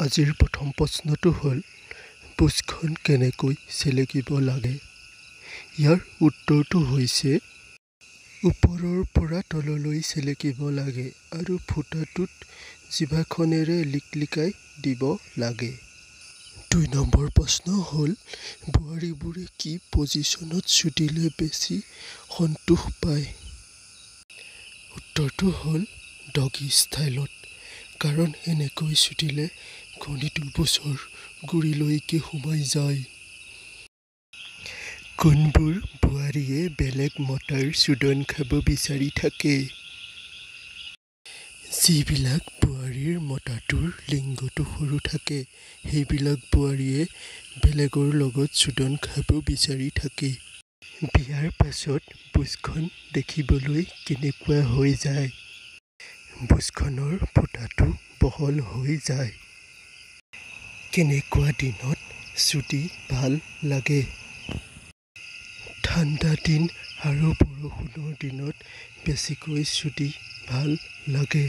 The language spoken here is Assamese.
আজিৰ প্ৰথম প্ৰশ্নটো হ'ল বুজখন কেনেকৈ চেলেকিব লাগে। ইয়াৰ উত্তৰটো হৈছে ওপৰৰ পৰা তললৈ চেলেকিব লাগে আৰু ফুটাটোত জিভাখনেৰে লিকলিকাই দিব লাগে। ২ নম্বৰ প্ৰশ্ন হ'ল বোৱাৰীবোৰে কি পজিশ্যনত চুটিলে বেছি সন্তোষ পায়। উত্তৰটো হ'ল ডগী ষ্টাইলত, কাৰণ এনেকৈ চুটিলে কণীটো বুচৰ গুৰিলৈকে সোমাই যায়। কোনবোৰ বোৱাৰীয়ে বেলেগ মতাৰ চুদন খাব বিচাৰি থাকে। যিবিলাক বোৱাৰীৰ মতাটোৰ লিংগটো সৰু থাকে, সেইবিলাক বোৱাৰীয়ে বেলেগৰ লগত চুদন খাব বিচাৰি থাকে। বিয়াৰ পাছত বুজখন দেখিবলৈ কেনেকুৱা হৈ যায়। বুজখনৰ ফুটাটো বহল হৈ যায়। কেনেকুৱা দিনত চুটি ভাল লাগে। ঠাণ্ডা দিন আৰু বৰষুণৰ দিনত বেছিকৈ চুটি ভাল লাগে।